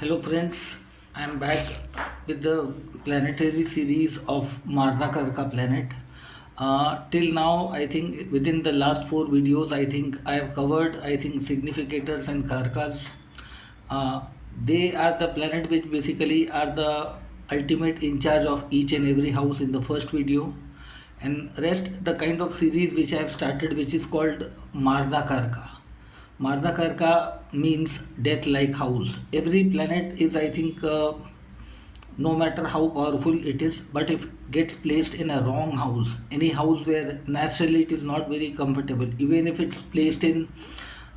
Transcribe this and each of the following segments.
Hello friends, I am back with the planetary series of Marna Karaka planet. Till now, I think within the last four videos, I think I have covered significators and Karakas. Uh, they are the planet which basically are the ultimate in charge of each and every house in the first video, and rest the kind of series which I have started, which is called Marna Karaka. Marna Karka means death like house. Every planet is, no matter how powerful it is, but if gets placed in a wrong house, any house where naturally it is not very comfortable, even if it's placed in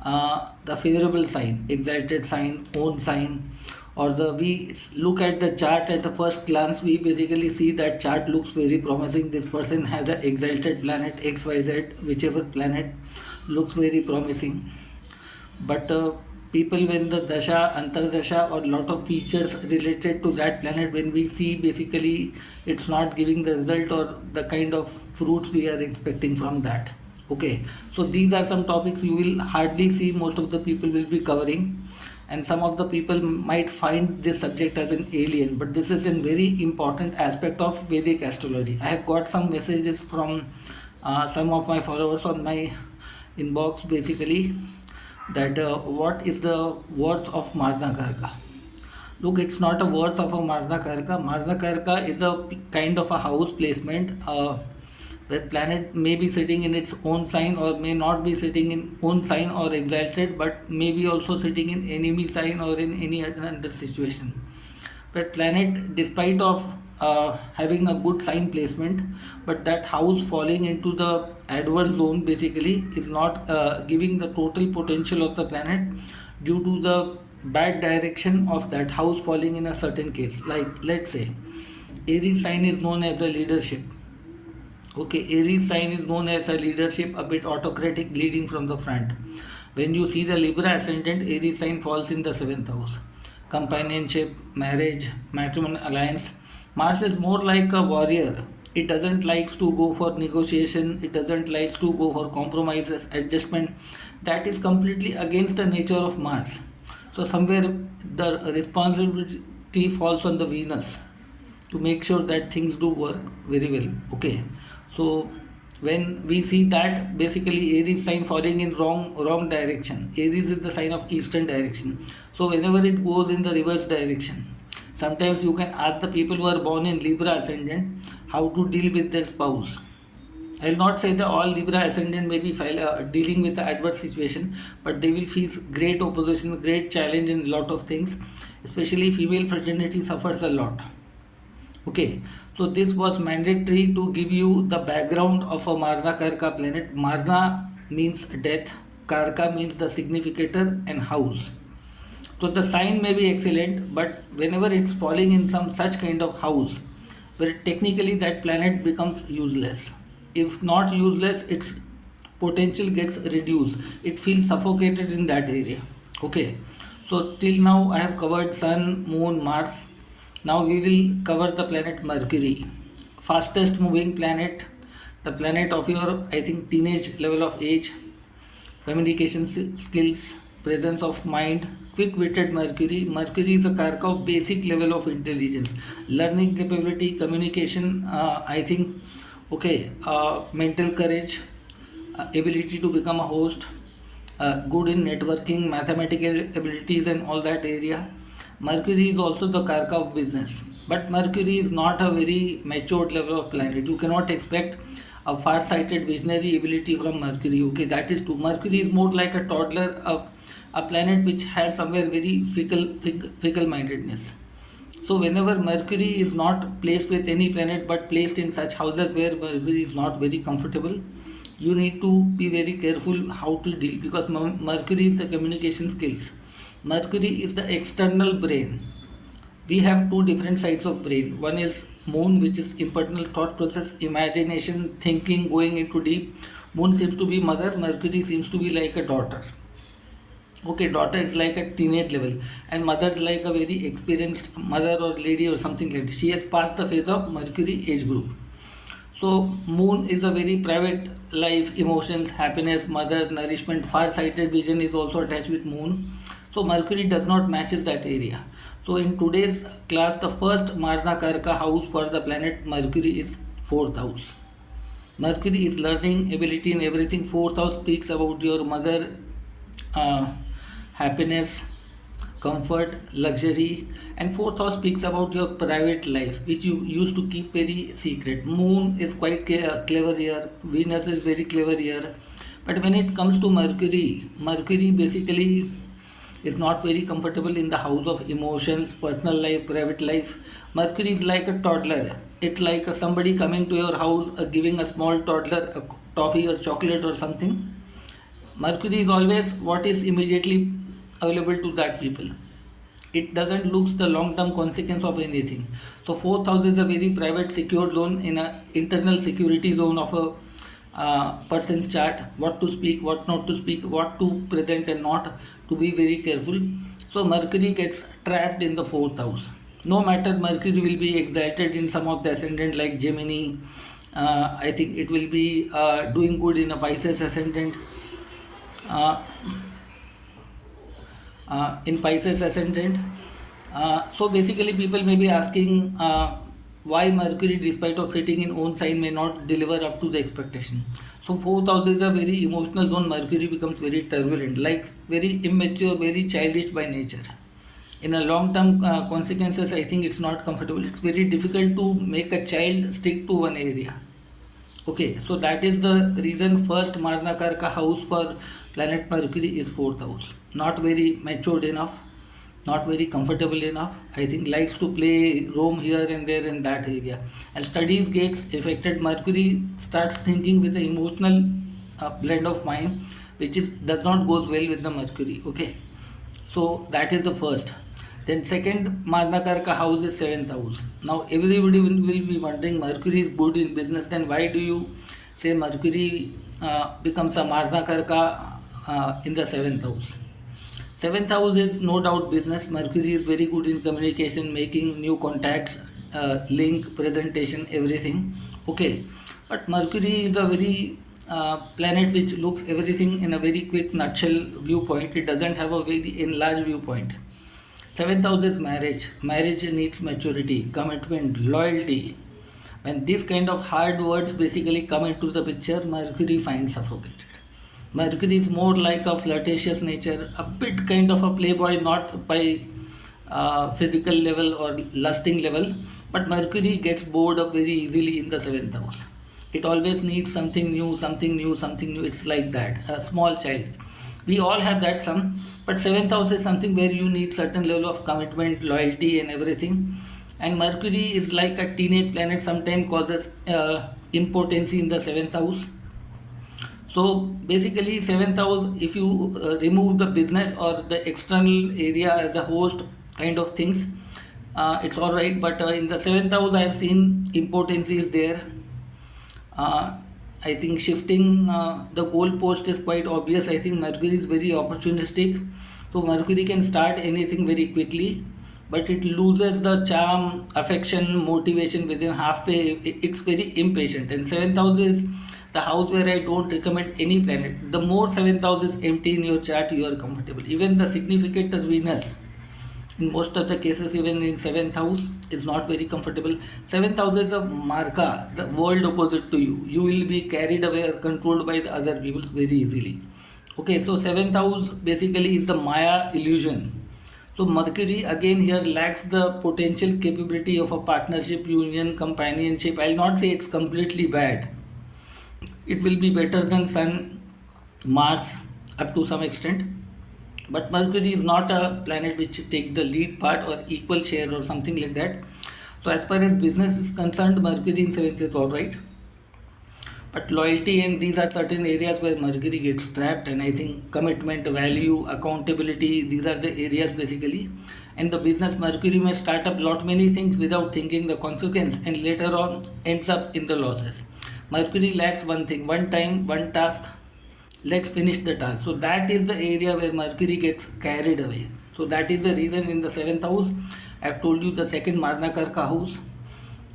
the favorable sign, exalted sign, own sign, or the we look at the chart at the first glance, we basically see that chart looks very promising. This person has an exalted planet XYZ, whichever planet looks very promising, but people when the dasha antardasha or lot of features related to that planet, when we see basically it's not giving the result or the kind of fruits we are expecting from that. Okay, so these are some topics you will hardly see most of the people will be covering, and some of the people might find this subject as an alien, but this is a very important aspect of Vedic astrology. I have got some messages from some of my followers on my inbox basically that what is the worth of Marna Karka. Look, it's not a worth of a Marna Karka. Marna Karka is a kind of a house placement where planet may be sitting in its own sign or may not be sitting in own sign or exalted, but may be also sitting in enemy sign or in any other situation. But planet, despite of having a good sign placement, but that house falling into the adverse zone basically is not giving the total potential of the planet due to the bad direction of that house falling in a certain case. Like let's say Aries sign is known as a leadership. Okay, Aries sign is known as a leadership, a bit autocratic, leading from the front. When you see the Libra ascendant, Aries sign falls in the seventh house. Companionship, marriage, matrimonial alliance. Mars is more like a warrior. It doesn't like to go for negotiation. It doesn't like to go for compromises, adjustment. That is completely against the nature of Mars. So somewhere the responsibility falls on the Venus to make sure that things do work very well. Okay, so when we see that basically Aries sign falling in wrong direction, Aries is the sign of eastern direction, so whenever it goes in the reverse direction, sometimes you can ask the people who are born in Libra ascendant how to deal with their spouse. I will not say that all Libra ascendant may be dealing with the adverse situation, but they will face great opposition, great challenge in a lot of things. Especially female fraternity suffers a lot. Okay, so this was mandatory to give you the background of a Marna Karka planet. Marna means death, Karka means the significator and house. So the sign may be excellent, but whenever it's falling in some such kind of house, where technically that planet becomes useless. If not useless, its potential gets reduced. It feels suffocated in that area. Okay, so till now I have covered Sun, Moon, Mars. Now we will cover the planet Mercury, fastest moving planet, the planet of your teenage level of age, communication skills, presence of mind, quick-witted Mercury. Mercury is a karka of basic level of intelligence, learning capability, communication. Mental courage, ability to become a host, good in networking, mathematical abilities, and all that area. Mercury is also the karka of business, but Mercury is not a very matured level of planet. You cannot expect a far-sighted visionary ability from Mercury. Okay, that is true. Mercury is more like a toddler, a planet which has somewhere very fickle mindedness. So whenever Mercury is not placed with any planet but placed in such houses where Mercury is not very comfortable, you need to be very careful how to deal, because Mercury is the communication skills. Mercury is the external brain. We have two different sides of brain. One is Moon, which is internal thought process, imagination, thinking, going into deep. Moon seems to be mother, Mercury seems to be like a daughter. Okay, daughter is like a teenage level, and mother is like a very experienced mother or lady or something like that. She has passed the phase of Mercury age group. So Moon is a very private life, emotions, happiness, mother, nourishment, far-sighted vision is also attached with Moon. So Mercury does not matches that area. So in today's class, the first Marna Karaka house for the planet Mercury is fourth house. Mercury is learning ability in everything. Fourth house speaks about your mother, uh, happiness, comfort, luxury, and fourth house speaks about your private life, which you used to keep very secret. Moon is quite clever here. Venus is very clever here. But when it comes to Mercury, Mercury basically is not very comfortable in the house of emotions, personal life, private life. Mercury is like a toddler. It's like somebody coming to your house, giving a small toddler a toffee or chocolate or something. Mercury is always what is immediately available to that people. It doesn't look the long term consequence of anything. So fourth house is a very private secure zone, in a internal security zone of a person's chart. What to speak, what not to speak, what to present and not, to be very careful. So Mercury gets trapped in the fourth house. No matter, Mercury will be exalted in some of the ascendant like Gemini. I think it will be doing good in a Pisces ascendant. uh, in Pisces ascendant. So basically, people may be asking why Mercury, despite of sitting in own sign, may not deliver up to the expectation. So fourth house is a very emotional zone. Mercury becomes very turbulent, like very immature, very childish by nature. In a long-term consequences, I think it's not comfortable. It's very difficult to make a child stick to one area. Okay, so that is the reason first Marna Karka house for planet Mercury is fourth house. Not very matured enough, not very comfortable enough. I think likes to play, roam here and there in that area. And studies gets affected. Mercury starts thinking with an emotional blend of mind, which is does not goes well with the Mercury. Okay, so that is the first. Then second, Marna Karka house is seventh house. Now everybody will be wondering, Mercury is good in business. Then why do you say Mercury becomes a Marna Karka in the seventh house? Seventh house is no doubt business. Mercury is very good in communication, making new contacts, link, presentation, everything. Okay, but Mercury is a very planet which looks everything in a very quick nutshell viewpoint. It doesn't have a very enlarged viewpoint. Seventh house is marriage. Marriage needs maturity, commitment, loyalty. When these kind of hard words basically come into the picture, Mercury finds suffocated. Mercury is more like a flirtatious nature, a bit kind of a playboy, not by physical level or lusting level, but Mercury gets bored up very easily in the seventh house. It always needs something new, something new, something new. It's like that, a small child. We all have that some, but seventh house is something where you need certain level of commitment, loyalty, and everything. And Mercury is like a teenage planet. Sometimes causes impotency in the seventh house. So basically, seventh house, if you remove the business or the external area as a host kind of things, it's all right. But in the seventh house, I have seen impotency is there. Uh, I think shifting the goalpost is quite obvious. I think Mercury is very opportunistic. So Mercury can start anything very quickly, but it loses the charm, affection, motivation within halfway. It's very impatient. And seventh house is the house where I don't recommend any planet. The more seventh house is empty in your chart, you are comfortable. Even the significant Venus, in most of the cases, even in seventh house, is not very comfortable. Seventh house is a marka, the world opposite to you. You will be carried away or controlled by the other people very easily. Okay, so seventh house basically is the Maya illusion. So Mercury again here lacks the potential capability of a partnership, union, companionship. I'll not say it's completely bad. It will be better than Sun, Mars up to some extent. But Mercury is not a planet which takes the lead part or equal share or something like that. So as far as business is concerned, Mercury in seventh is all right. But loyalty, and these are certain areas where Mercury gets trapped. And I think commitment, value, accountability, these are the areas basically. And the business, Mercury may start up lot many things without thinking the consequence, and later on ends up in the losses. Mercury lacks one thing, one time, one task. Let's finish the task. So that is the area where Mercury gets carried away. So that is the reason in the seventh house. I have told you the second Marna Karka house.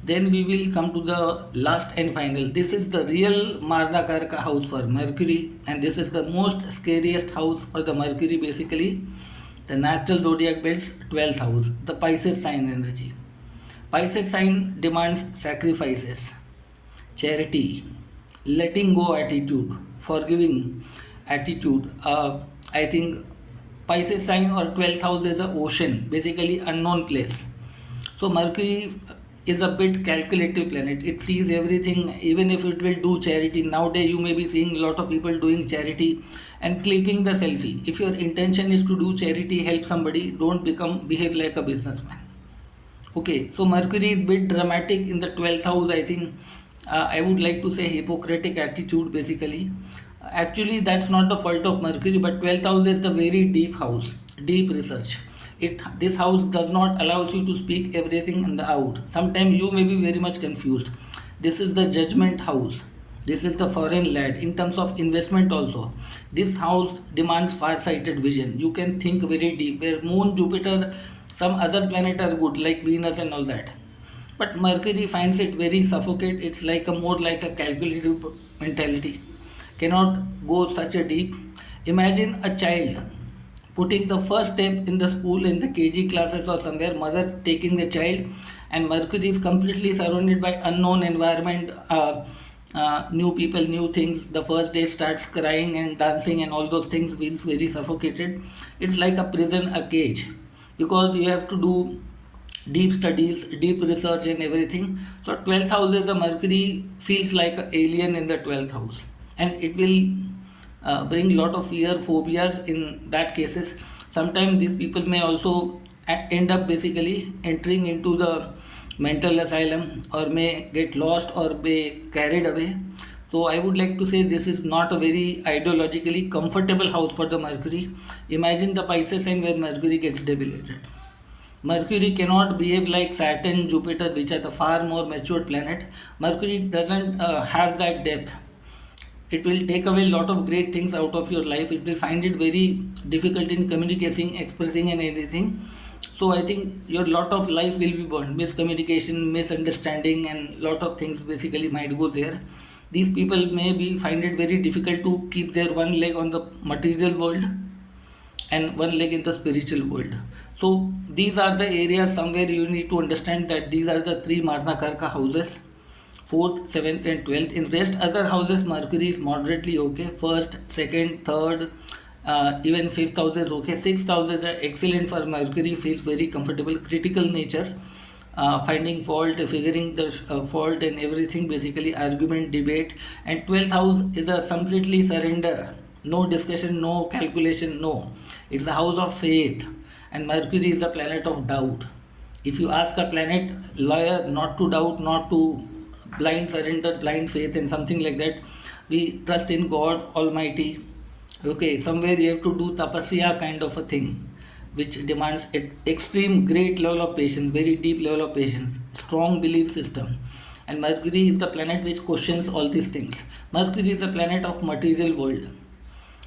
Then we will come to the last and final. This is the real Marna Karka house for Mercury, and this is the most scariest house for the Mercury basically. The natural zodiac belts, 12th house, the Pisces sign energy. Pisces sign demands sacrifices, charity, letting go attitude, forgiving attitude. I think Pisces sign or 12th house is a ocean, basically unknown place. So Mercury is a bit calculative planet. It sees everything, even if it will do charity. Nowadays, you may be seeing a lot of people doing charity and clicking the selfie. If your intention is to do charity, help somebody, don't behave like a businessman. Okay, so Mercury is bit dramatic in the 12th house. I think I would like to say Hippocratic attitude basically. Actually, that's not the fault of Mercury, but 12th house is the very deep house, deep research. This house does not allow you to speak everything in the out. Sometimes you may be very much confused. This is the judgment house. This is the foreign lad in terms of investment also. This house demands far-sighted vision. You can think very deep. Where Moon, Jupiter, some other planet are good like Venus and all that. But Mercury finds it very suffocate. It's like a more like a calculative mentality. Cannot go such a deep. Imagine a child putting the first step in the school in the KG classes or somewhere, mother taking the child, and Mercury is completely surrounded by unknown environment, new people, new things. The first day starts crying and dancing and all those things, feels very suffocated. It's like a prison, a cage, because you have to do deep studies, deep research and everything. So 12th house is a Mercury feels like an alien in the 12th house, and it will bring lot of fear, phobias in that cases. Sometimes these people may also end up basically entering into the mental asylum, or may get lost or be carried away. So I would like to say this is not a very ideologically comfortable house for the Mercury. Imagine the Pisces sign where Mercury gets debilitated. Mercury cannot behave like Saturn, Jupiter, which are the far more matured planet. Mercury doesn't have that depth. It will take away a lot of great things out of your life. It will find it very difficult in communicating, expressing and anything. So I think your lot of life will be burned. Miscommunication, misunderstanding and lot of things basically might go there. These people may be find it very difficult to keep their one leg on the material world and one leg in the spiritual world. So these are the areas somewhere you need to understand that these are the three Marna Karaka houses, 4th, 7th and 12th. In rest other houses Mercury is moderately okay. 1st, 2nd, 3rd, even 5th house is okay. 6th house is excellent for Mercury, feels very comfortable, critical nature, finding fault, figuring the fault and everything, basically argument, debate. And 12th house is a completely surrender, no discussion, no calculation, no. It's a house of faith, and Mercury is the planet of doubt. If you ask a planet lawyer not to doubt, not to blind surrender, blind faith and something like that, we trust in God Almighty. Okay, somewhere you have to do tapasya kind of a thing, which demands extreme great level of patience, very deep level of patience, strong belief system. And Mercury is the planet which questions all these things. Mercury is a planet of material world,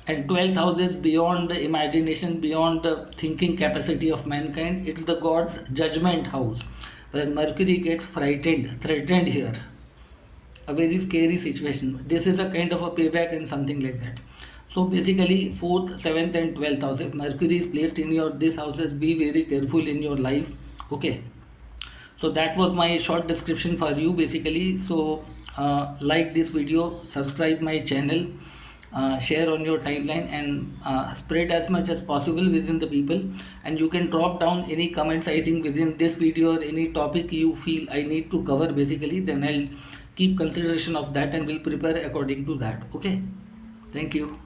and 12th house is beyond the imagination, beyond the thinking capacity of mankind. It's the God's judgment house, where Mercury gets frightened, threatened here. A very scary situation. This is a kind of a payback and something like that. So basically 4th, 7th and 12th house, if Mercury is placed in your these houses, be very careful in your life. Okay. So that was my short description for you basically. So like this video, subscribe my channel, share on your timeline and spread as much as possible within the people. And you can drop down any comments I think within this video, or any topic you feel I need to cover basically, then I'll keep consideration of that and will prepare according to that. Okay, thank you.